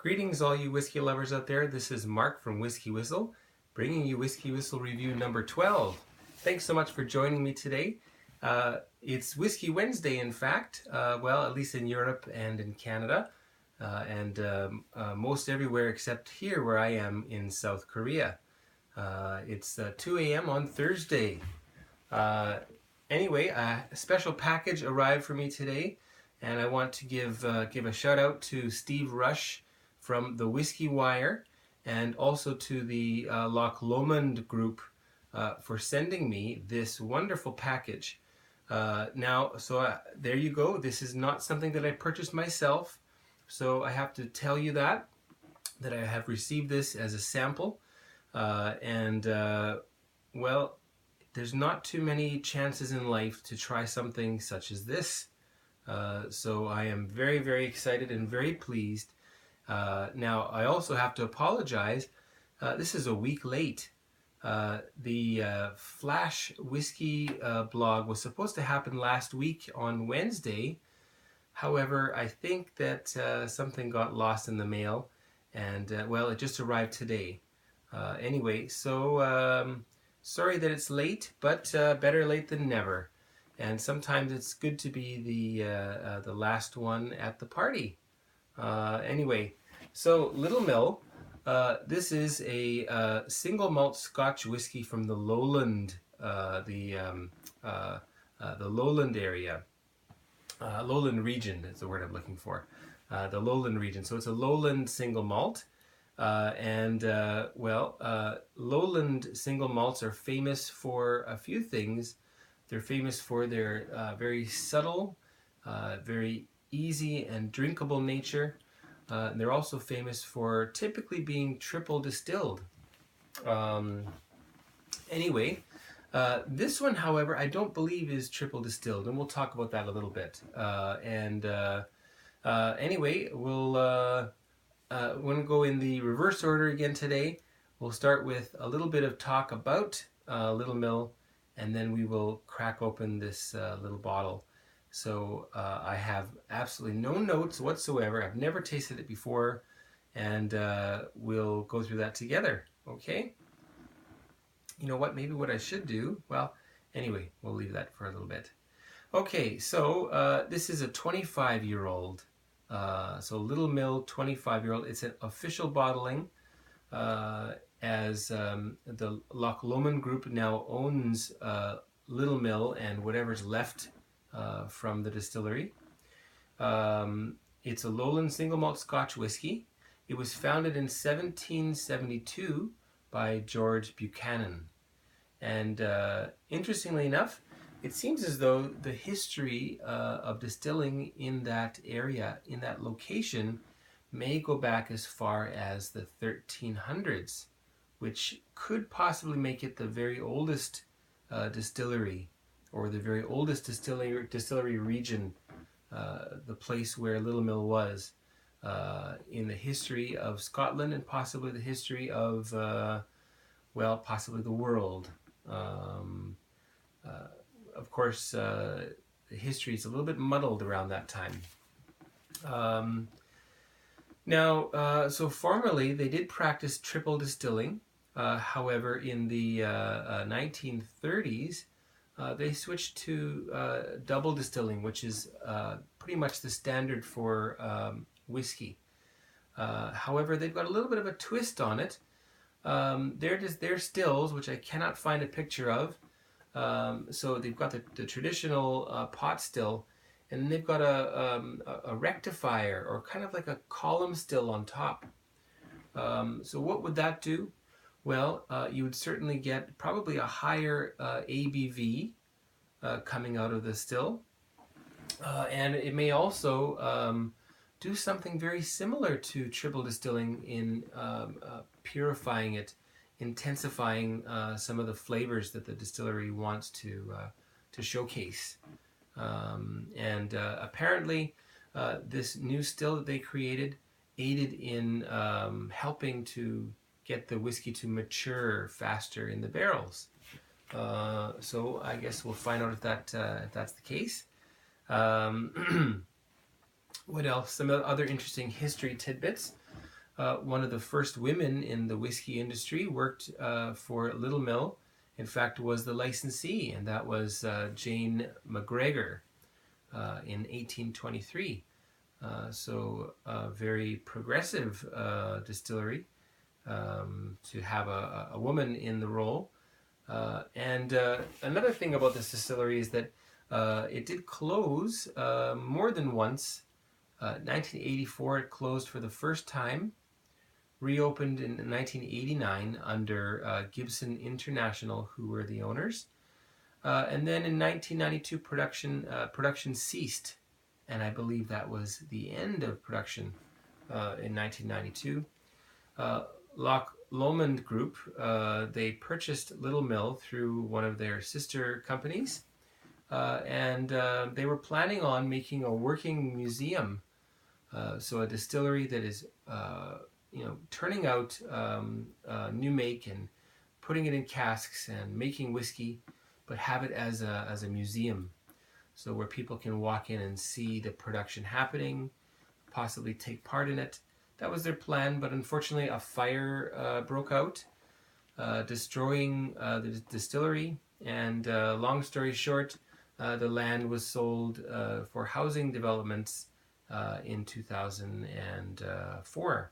Greetings all you whiskey lovers out there. This is Mark from WhiskyWhistle, bringing you WhiskyWhistle review number 12. Thanks so much for joining me today. It's Whiskey Wednesday, in fact, well, at least in Europe and in Canada, and most everywhere except here where I am in South Korea. It's 2 a.m. on Thursday. Anyway, a special package arrived for me today, and I want to give a shout out to Steve Rush from the Whisky Wire, and also to the Loch Lomand Group for sending me this wonderful package. There you go. This is not something that I purchased myself, so I have to tell you that I have received this as a sample, well, there's not too many chances in life to try something such as this. So I am very, very excited and very pleased. Now, I also have to apologize. This is a week late. The Flash Whiskey blog was supposed to happen last week on Wednesday. However, I think that something got lost in the mail, and well, it just arrived today. Anyway, so sorry that it's late, but better late than never. And sometimes it's good to be the last one at the party. Anyway, so Littlemill, this is a single malt Scotch whiskey from the Lowland, the Lowland area, Lowland region is the word I'm looking for, the Lowland region. So it's a Lowland single malt, Lowland single malts are famous for a few things. They're famous for their very subtle, very easy and drinkable nature. They're also famous for typically being triple distilled. Anyway, this one, however, I don't believe is triple distilled, and we'll talk about that a little bit. Anyway, we're going to go in the reverse order again today. We'll start with a little bit of talk about Littlemill, and then we will crack open this little bottle. So I have absolutely no notes whatsoever. I've never tasted it before, and we'll go through that together, okay? You know what, maybe what I should do, well, anyway, we'll leave that for a little bit. Okay, so this is a 25-year-old, so Littlemill 25-year-old. It's an official bottling, as the Loch Lomand Group now owns Littlemill and whatever's left from the distillery. It's a Lowland single malt Scotch whiskey. It was founded in 1772 by George Buchanan. And interestingly enough, it seems as though the history of distilling in that area, in that location, may go back as far as the 1300s, which could possibly make it the very oldest distillery, or the very oldest distillery region, the place where Littlemill was, in the history of Scotland, and possibly the history of, well, possibly the world. Of course, the history is a little bit muddled around that time. So formerly they did practice triple distilling. However, in the 1930s, they switched to double distilling, which is pretty much the standard for whiskey. However, they've got a little bit of a twist on it. They're stills, which I cannot find a picture of. So they've got the traditional pot still, and then they've got a rectifier, or kind of like a column still on top. So what would that do? Well, you would certainly get probably a higher ABV coming out of the still. And it may also do something very similar to triple distilling in purifying it, intensifying some of the flavors that the distillery wants to showcase. Apparently, this new still that they created aided in helping to get the whiskey to mature faster in the barrels. So I guess we'll find out if that's the case. What else? Some other interesting history tidbits. one of the first women in the whiskey industry, worked for Littlemill. In fact, was the licensee, and that was Jane McGregor in 1823. So a very progressive distillery to have a woman in the role. And another thing about this distillery is that it did close more than once. 1984 it closed for the first time, reopened in 1989 under Gibson International, who were the owners. And then in 1992 production ceased, and I believe that was the end of production in 1992. Loch Lomand Group, they purchased Littlemill through one of their sister companies, and they were planning on making a working museum, so a distillery that is turning out new make and putting it in casks and making whiskey, but have it as a museum, so where people can walk in and see the production happening, possibly take part in it. That was their plan, but unfortunately a fire broke out, destroying the distillery, and long story short, the land was sold for housing developments in 2004.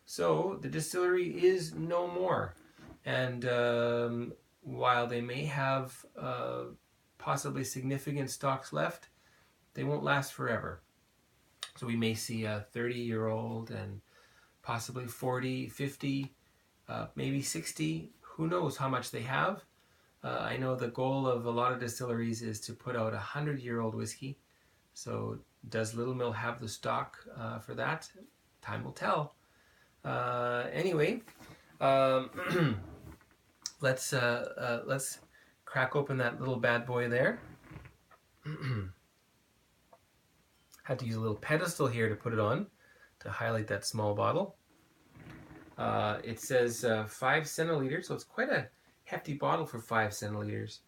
So the distillery is no more, and while they may have possibly significant stocks left, they won't last forever. So we may see a 30-year-old and possibly 40, 50, maybe 60. Who knows how much they have? I know the goal of a lot of distilleries is to put out a 100-year-old whiskey. So does Littlemill have the stock for that? Time will tell. Anyway, let's crack open that little bad boy there. Had to use a little pedestal here to put it on to highlight that small bottle. It says 5 centiliters, so it's quite a hefty bottle for 5 centiliters.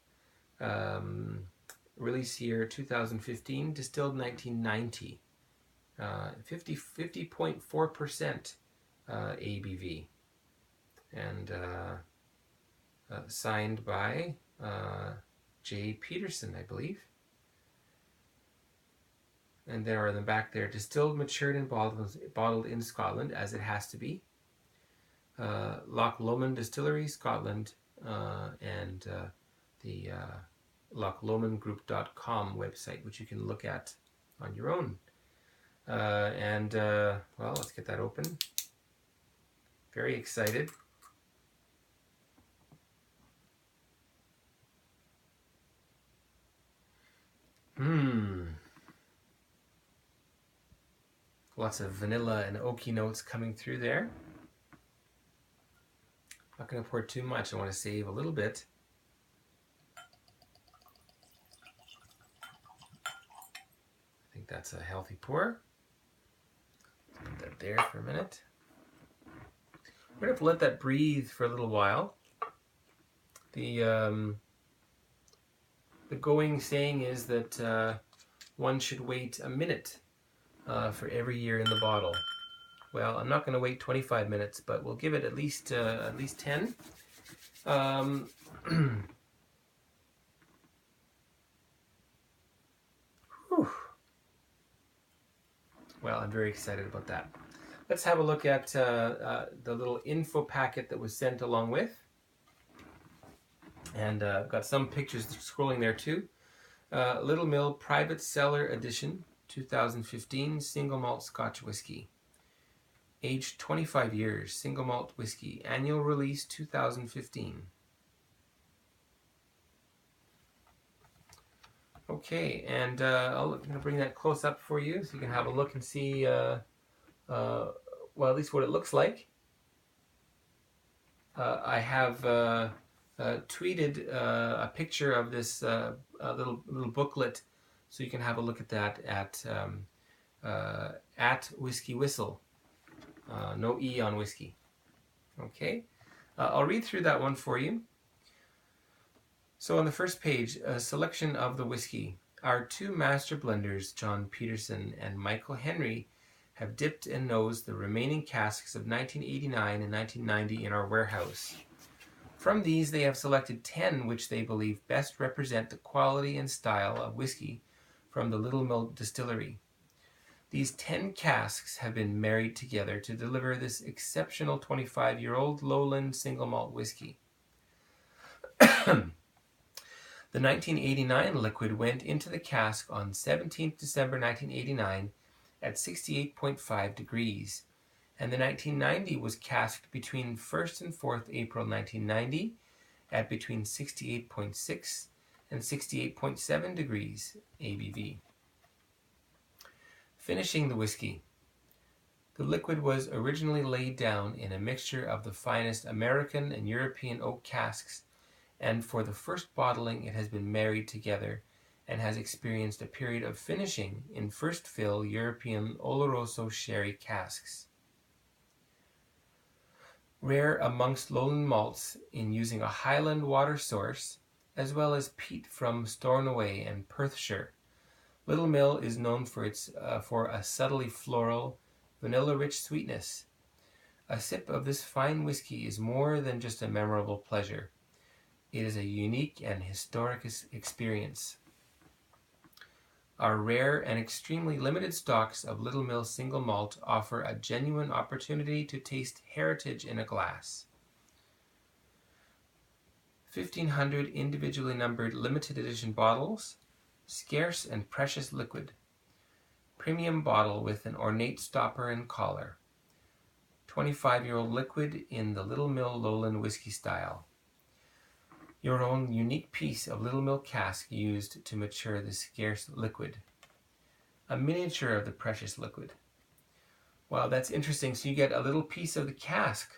Release year 2015, distilled 1990. 50.4% ABV, and signed by J. Peterson, I believe. And there in the back there, distilled, matured, and bottled in Scotland, as it has to be. Loch Lomand Distillery, Scotland, and the lochlomandgroup.com website, which you can look at on your own. Well, let's get that open. Very excited. Lots of vanilla and oaky notes coming through there. Not going to pour too much. I want to save a little bit. I think that's a healthy pour. Put that there for a minute. We're going to have to let that breathe for a little while. The going saying is that one should wait a minute for every year in the bottle. Well, I'm not going to wait 25 minutes, but we'll give it at least 10. Well, I'm very excited about that. Let's have a look at the little info packet that was sent along with. And I've got some pictures scrolling there too. Littlemill Private Cellar Edition 2015 Single Malt Scotch Whiskey. Aged 25 years, single malt whiskey. Annual release 2015. Okay, and I'm going to bring that close up for you so you can have a look and see, well, at least what it looks like. I have tweeted a picture of this little booklet, so you can have a look at that at WhiskyWhistle. No E on whiskey. Okay, I'll read through that one for you. So on the first page, a selection of the whiskey. Our two master blenders, John Peterson and Michael Henry, have dipped and nosed the remaining casks of 1989 and 1990 in our warehouse. From these, they have selected 10 which they believe best represent the quality and style of whiskey from the Littlemill Distillery. These 10 casks have been married together to deliver this exceptional 25-year-old lowland single malt whiskey. The 1989 liquid went into the cask on 17th December 1989 at 68.5 degrees, and the 1990 was casked between 1st and 4th April 1990 at between 68.6 and 68.7 degrees ABV. Finishing the whiskey. The liquid was originally laid down in a mixture of the finest American and European oak casks, and for the first bottling it has been married together and has experienced a period of finishing in first fill European Oloroso sherry casks. Rare amongst lowland malts in using a highland water source, as well as peat from Stornoway and Perthshire, Littlemill is known for a subtly floral, vanilla-rich sweetness. A sip of this fine whiskey is more than just a memorable pleasure. It is a unique and historic experience. Our rare and extremely limited stocks of Littlemill single malt offer a genuine opportunity to taste heritage in a glass. 1,500 individually numbered limited edition bottles, scarce and precious liquid. Premium bottle with an ornate stopper and collar. 25-year-old liquid in the Littlemill Lowland whiskey style. Your own unique piece of Littlemill cask used to mature the scarce liquid. A miniature of the precious liquid. Wow, that's interesting. So you get a little piece of the cask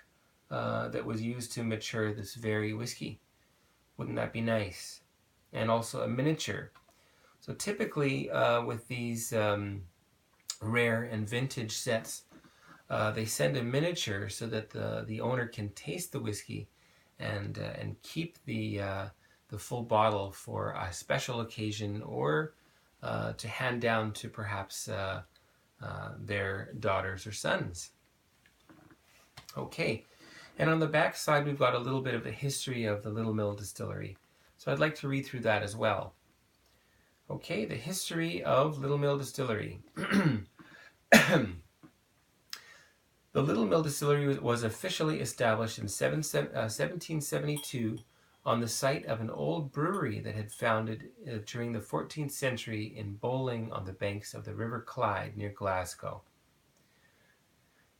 that was used to mature this very whiskey. Wouldn't that be nice? And also a miniature. So typically with these rare and vintage sets, they send a miniature so that the owner can taste the whiskey and keep the full bottle for a special occasion, or to hand down to perhaps their daughters or sons. Okay, and on the back side we've got a little bit of the history of the Littlemill Distillery. So I'd like to read through that as well. Okay, the history of Littlemill Distillery. The Littlemill Distillery was officially established in 1772 on the site of an old brewery that had founded during the 14th century in Bowling on the banks of the River Clyde near Glasgow.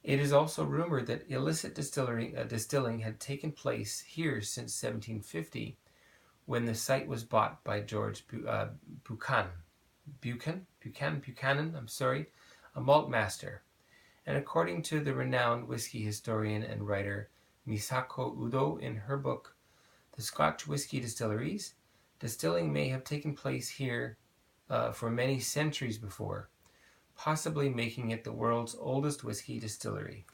It is also rumored that illicit distilling had taken place here since 1750, when the site was bought by George Buchanan, a malt master. And according to the renowned whiskey historian and writer Misako Udo in her book, The Scotch Whiskey Distilleries, distilling may have taken place here for many centuries before, possibly making it the world's oldest whiskey distillery.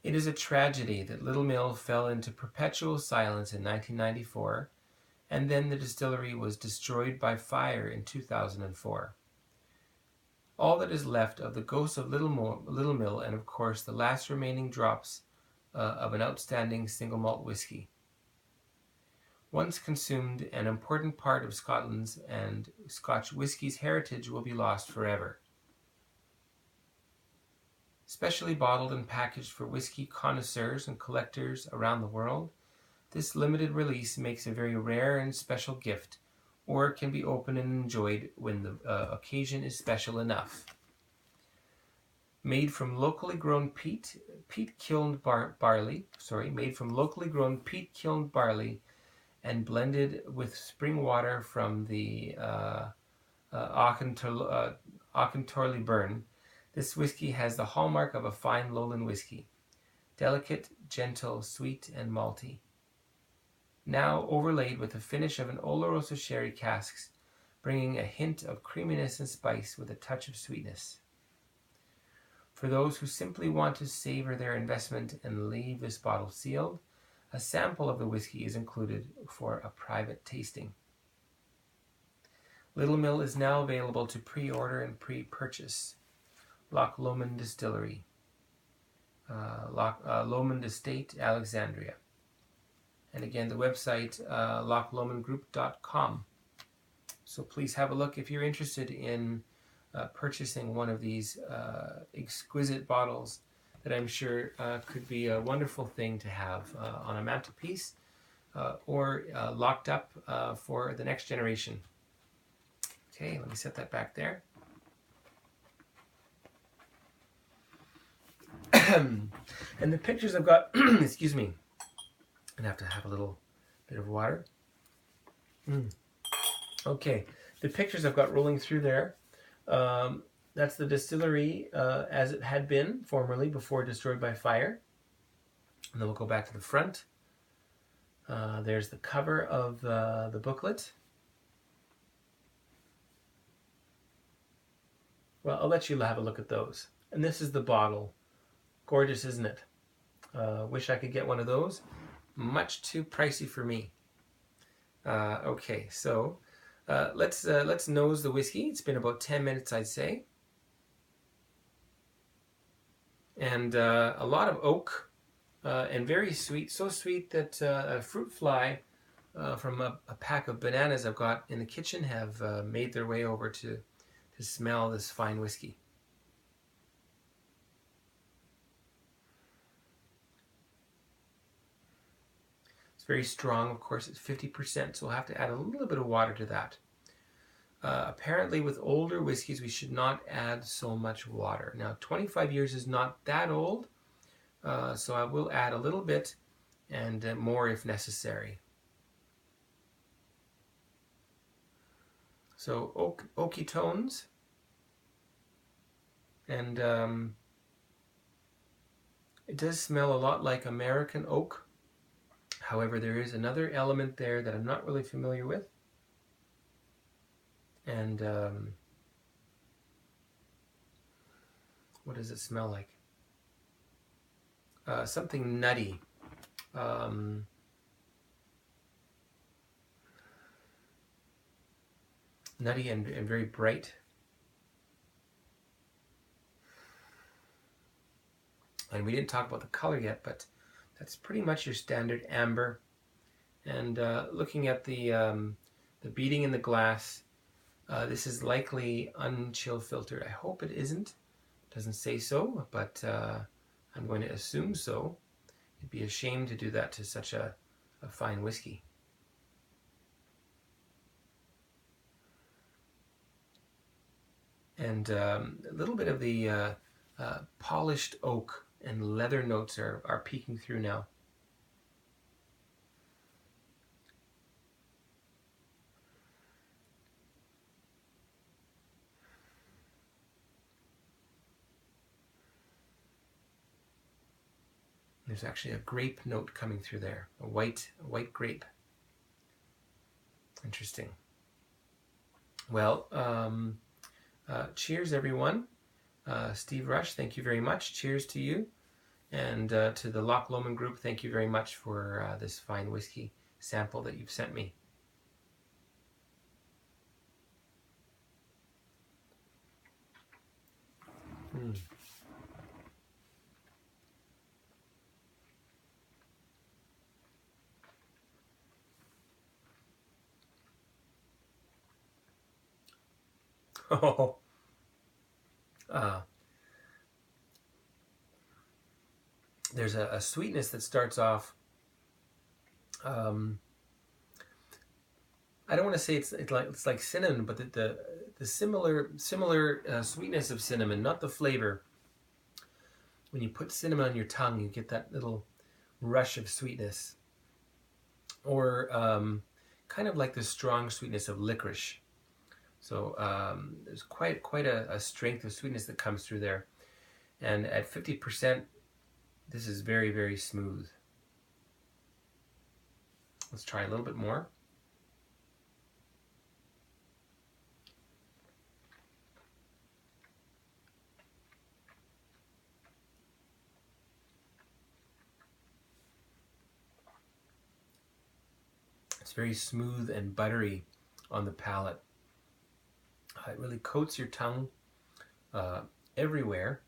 It is a tragedy that Littlemill fell into perpetual silence in 1994, and then the distillery was destroyed by fire in 2004. All that is left of the ghost of Littlemill, and of course the last remaining drops of an outstanding single malt whiskey. Once consumed, an important part of Scotland's and Scotch whiskey's heritage will be lost forever. Specially bottled and packaged for whiskey connoisseurs and collectors around the world, this limited release makes a very rare and special gift, or it can be opened and enjoyed when the occasion is special enough. Made from locally grown peat kilned barley, and blended with spring water from the Auchentorley Burn, this whiskey has the hallmark of a fine lowland whiskey. Delicate, gentle, sweet, and malty. Now overlaid with the finish of an Oloroso sherry casks, bringing a hint of creaminess and spice with a touch of sweetness. For those who simply want to savor their investment and leave this bottle sealed, a sample of the whiskey is included for a private tasting. Littlemill is now available to pre-order and pre-purchase. Loch Lomand Distillery, Lomand Estate, Alexandria. And again, the website, lochlomandgroup.com. So please have a look if you're interested in purchasing one of these exquisite bottles that I'm sure could be a wonderful thing to have on a mantelpiece or locked up for the next generation. Okay, let me set that back there. And the pictures I've got, excuse me, I'm going to have a little bit of water. Okay, the pictures I've got rolling through there, that's the distillery as it had been formerly before destroyed by fire. And then we'll go back to the front. There's the cover of the booklet. Well, I'll let you have a look at those. And this is the bottle. Gorgeous, isn't it? Wish I could get one of those. Much too pricey for me. Okay, so let's nose the whiskey. It's been about 10 minutes, I'd say. And a lot of oak and very sweet. So sweet that a fruit fly from a pack of bananas I've got in the kitchen have made their way over to smell this fine whiskey. It's very strong, of course. It's 50%, so we'll have to add a little bit of water to that. Apparently with older whiskeys we should not add so much water. Now 25 years is not that old, so I will add a little bit and more if necessary. So oaky tones, and it does smell a lot like American oak. However, there is another element there that I'm not really familiar with. And what does it smell like? Something nutty. Nutty and very bright. And we didn't talk about the color yet, but that's pretty much your standard amber. And looking at the beading in the glass, this is likely unchill filtered. I hope it isn't. It doesn't say so, but I'm going to assume so. It'd be a shame to do that to such a fine whiskey. And a little bit of the polished oak and leather notes are peeking through now. There's actually a grape note coming through there, a white grape. Interesting. Well, cheers everyone. Steve Rush, thank you very much. Cheers to you. And to the Loch Lomand Group, thank you very much for this fine whiskey sample that you've sent me. Oh, there's a sweetness that starts off. I don't want to say it's like cinnamon, but the similar sweetness of cinnamon, not the flavor. When you put cinnamon on your tongue, you get that little rush of sweetness, or kind of like the strong sweetness of licorice. So there's quite a strength of sweetness that comes through there. And at 50%, this is very, very smooth. Let's try a little bit more. It's very smooth and buttery on the palate. It really coats your tongue. everywhere.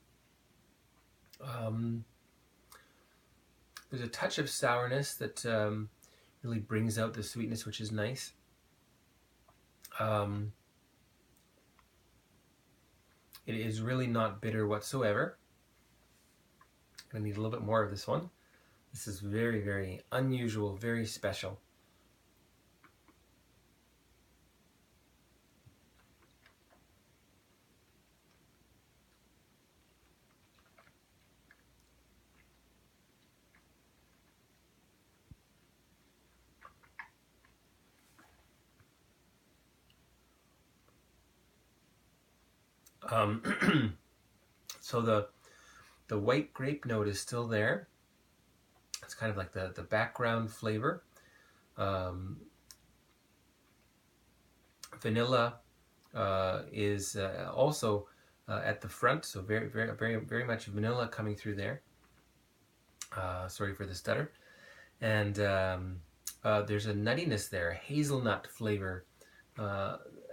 There's a touch of sourness that really brings out the sweetness, which is nice. It is really not bitter whatsoever. I'm going to need a little bit more of this one. This is very, very unusual, very special. So the white grape note is still there. It's kind of like the background flavor. Vanilla is also at the front, so very much vanilla coming through there. Sorry for the stutter. And there's a nuttiness there, a hazelnut flavor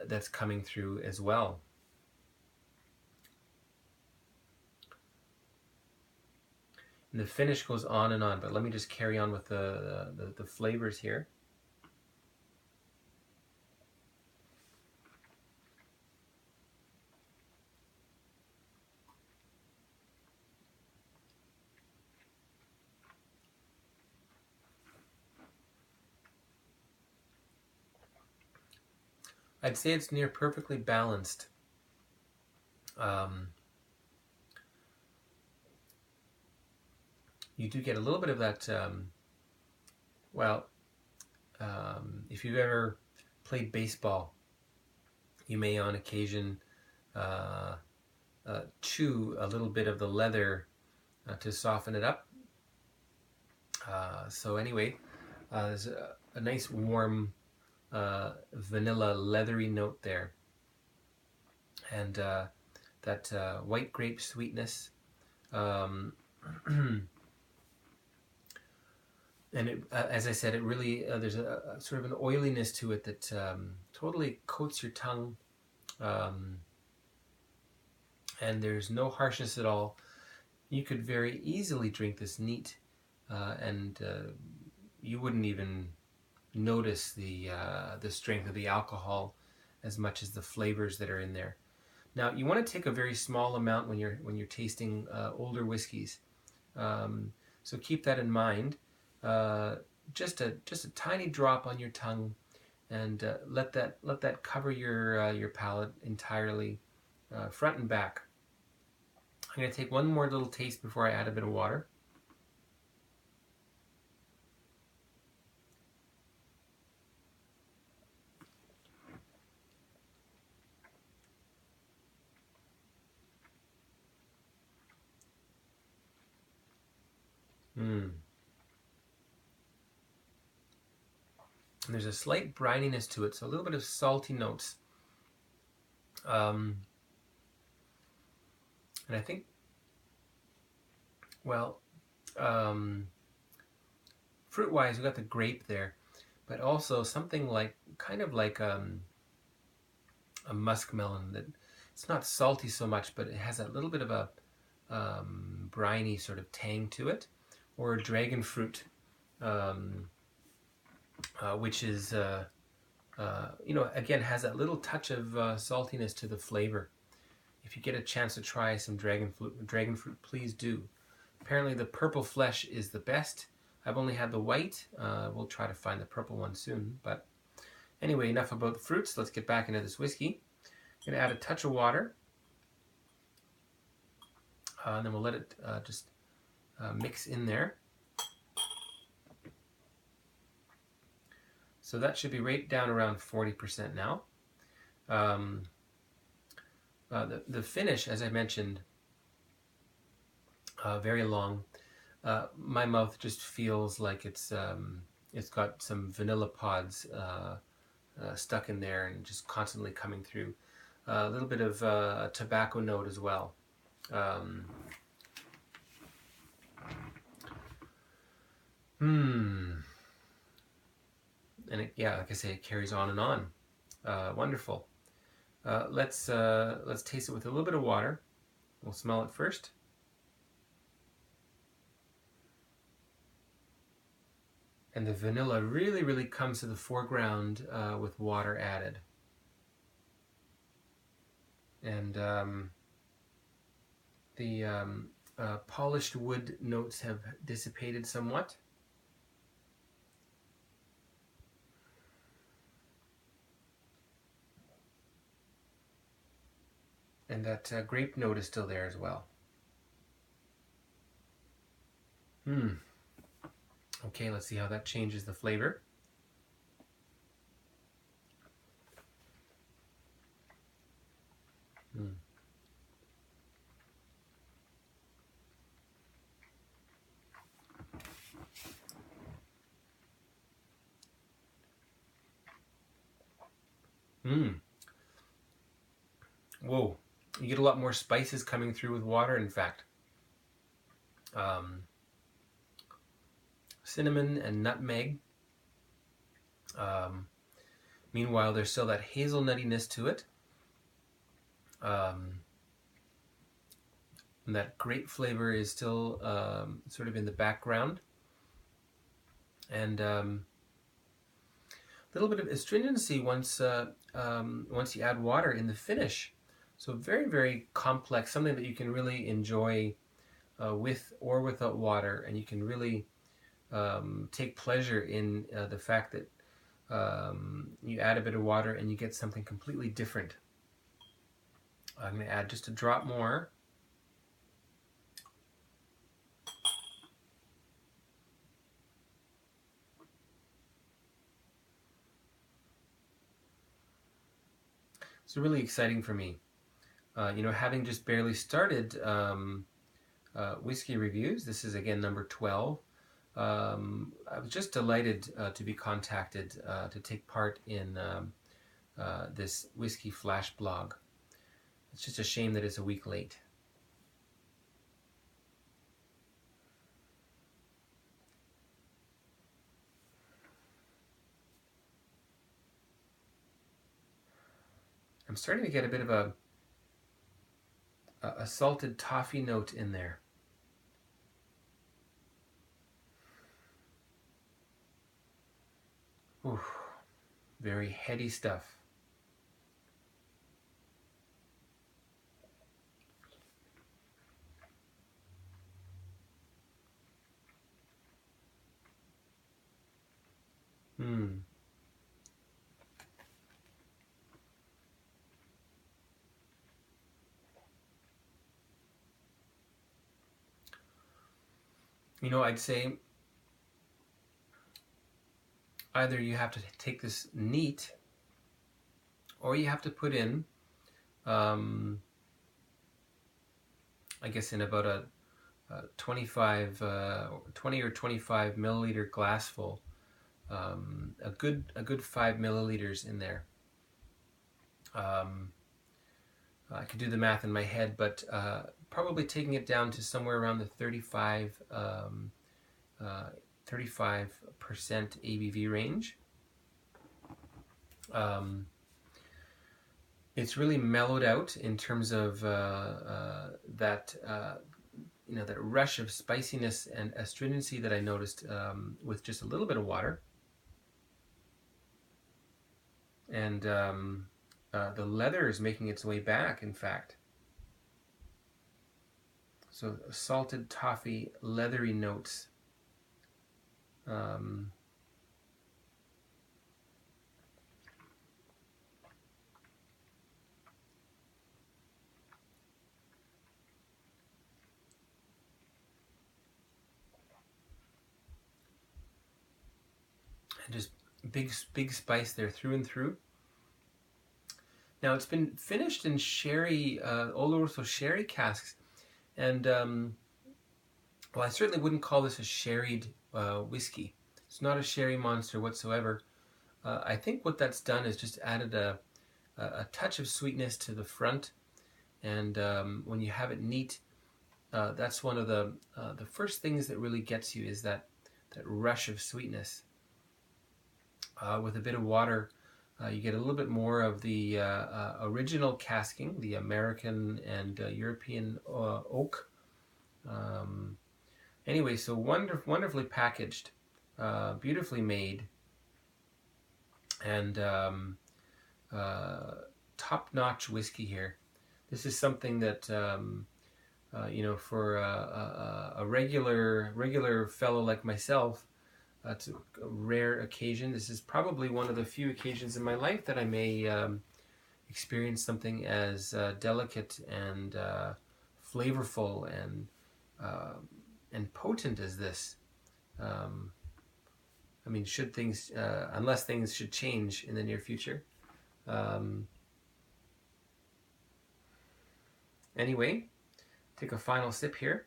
that's coming through as well. And the finish goes on and on, but let me just carry on with the flavors here. I'd say it's near perfectly balanced. You do get a little bit of that, if you've ever played baseball, you may on occasion chew a little bit of the leather to soften it up. So anyway, there's a nice warm vanilla leathery note there, and that white grape sweetness. And it, as I said, it really, there's a sort of an oiliness to it that totally coats your tongue. And there's no harshness at all. You could very easily drink this neat, and you wouldn't even notice the strength of the alcohol as much as the flavors that are in there. Now, you want to take a very small amount when you're tasting older whiskeys. So keep that in mind. Just a tiny drop on your tongue, and let that cover your palate entirely, front and back. I'm going to take one more little taste before I add a bit of water. And there's a slight brininess to it, so a little bit of salty notes. And I think, well, fruit-wise, we got the grape there, but also something like, kind of like a muskmelon. That it's not salty so much, but it has a little bit of a briny sort of tang to it, or dragon fruit. Which is, again, has that little touch of saltiness to the flavor. If you get a chance to try some dragon fruit, please do. Apparently the purple flesh is the best. I've only had the white. We'll try to find the purple one soon. But anyway, enough about the fruits. Let's get back into this whiskey. I'm going to add a touch of water. And then we'll let it just mix in there. So that should be right down around 40% now. The finish, as I mentioned, very long. My mouth just feels like it's got some vanilla pods stuck in there and just constantly coming through. A little bit of a tobacco note as well. And it, yeah, like I say, it carries on and on. Wonderful. Let's taste it with a little bit of water. We'll smell it first. And the vanilla really, really comes to the foreground with water added. And the polished wood notes have dissipated somewhat. And that grape note is still there as well. Okay, let's see how that changes the flavor. Whoa, you get a lot more spices coming through with water, in fact. Cinnamon and nutmeg. Meanwhile, there's still that hazelnuttiness to it. And that grape flavor is still sort of in the background. And a little bit of astringency once you add water in the finish. So very, very complex, something that you can really enjoy with or without water, and you can really take pleasure in the fact that you add a bit of water and you get something completely different. I'm going to add just a drop more. It's really exciting for me. You know, having just barely started whiskey reviews, this is again number 12. I was just delighted to be contacted to take part in this whiskey flash blog. It's just a shame that it's a week late. I'm starting to get a bit of a salted toffee note in there. Ooh, very heady stuff. You know, I'd say either you have to take this neat, or you have to put in, I guess in about a 20 or 25 milliliter glass full, a good 5 milliliters in there. I could do the math in my head, but probably taking it down to somewhere around the 35% ABV range. It's really mellowed out in terms of that you know, that rush of spiciness and astringency that I noticed with just a little bit of water. And the leather is making its way back, in fact. So salted toffee, leathery notes. And just big spice there through and through. Now it's been finished in sherry, Oloroso sherry casks, and well, I certainly wouldn't call this a sherried whiskey. It's not a sherry monster whatsoever. I think what that's done is just added a touch of sweetness to the front, and when you have it neat, that's one of the first things that really gets you is that rush of sweetness. With a bit of water You get a little bit more of the original casking, the American and European oak. Anyway, so wonderfully packaged, beautifully made, and top-notch whiskey here. This is something that you know, for a regular fellow like myself, it's a rare occasion. This is probably one of the few occasions in my life that I may experience something as delicate and flavorful and potent as this. I mean, should things, unless things should change in the near future. Anyway, take a final sip here.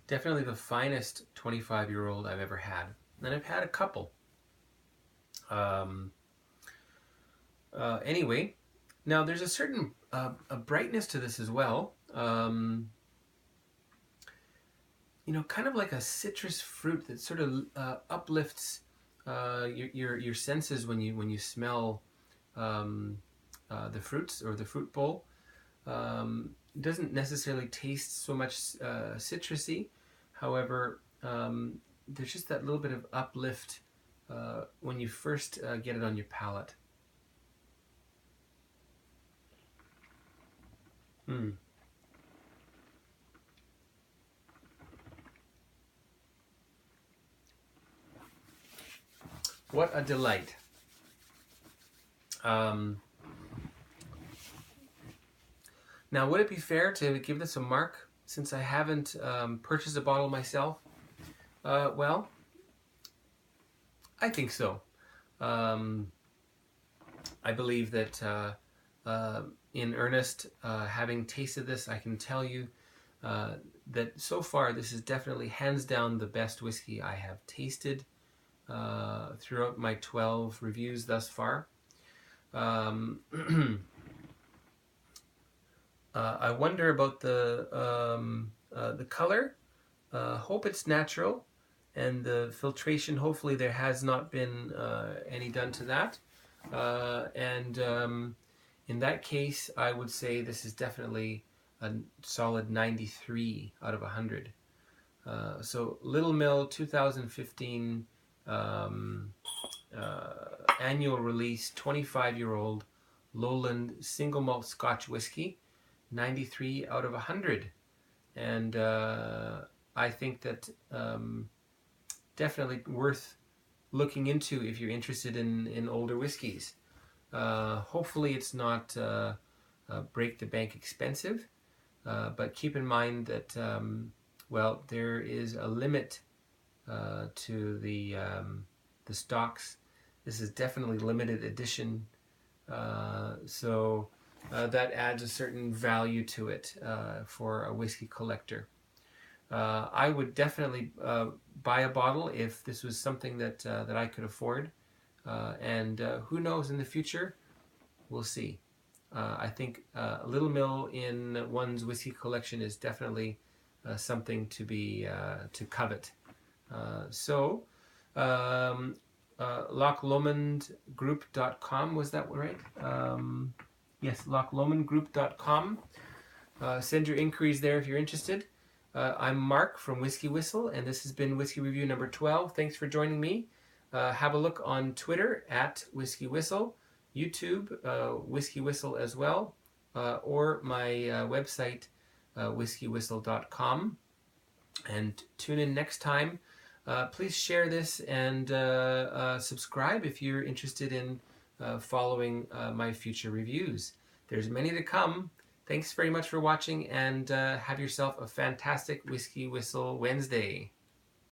Definitely the finest 25-year-old I've ever had. And I've had a couple. Anyway, now there's a certain a brightness to this as well. You know, kind of like a citrus fruit that sort of uplifts your senses when you smell the fruits or the fruit bowl. It doesn't necessarily taste so much citrusy. However, there's just that little bit of uplift when you first get it on your palate. What a delight. Now, would it be fair to give this a mark, since I haven't purchased a bottle myself? Well, I think so. I believe that in earnest, having tasted this, I can tell you that so far this is definitely hands down the best whiskey I have tasted throughout my 12 reviews thus far. I wonder about the color. Hope it's natural, and the filtration, hopefully there has not been any done to that. In that case, I would say this is definitely a solid 93 out of 100. So Littlemill 2015 annual release, 25-year-old lowland single malt Scotch whiskey, 93 out of 100. And I think that definitely worth looking into if you're interested in older whiskeys. Hopefully it's not break the bank expensive, but keep in mind that well, there is a limit to the stocks. This is definitely limited edition, so that adds a certain value to it for a whiskey collector. I would definitely buy a bottle if this was something that that I could afford, and who knows, in the future, we'll see. I think Littlemill in one's whiskey collection is definitely something to be to covet. So Loch Lomand Group.com, was that right? Yes, LochLomandGroup.com. Send your inquiries there if you're interested. I'm Mark from WhiskyWhistle, and this has been Whiskey Review number 12. Thanks for joining me. Have a look on Twitter at WhiskyWhistle, YouTube, WhiskyWhistle as well, or my website, WhiskyWhistle.com. And tune in next time. Please share this and subscribe if you're interested in following my future reviews. There's many to come. Thanks very much for watching, and have yourself a fantastic Whiskey Whistle Wednesday.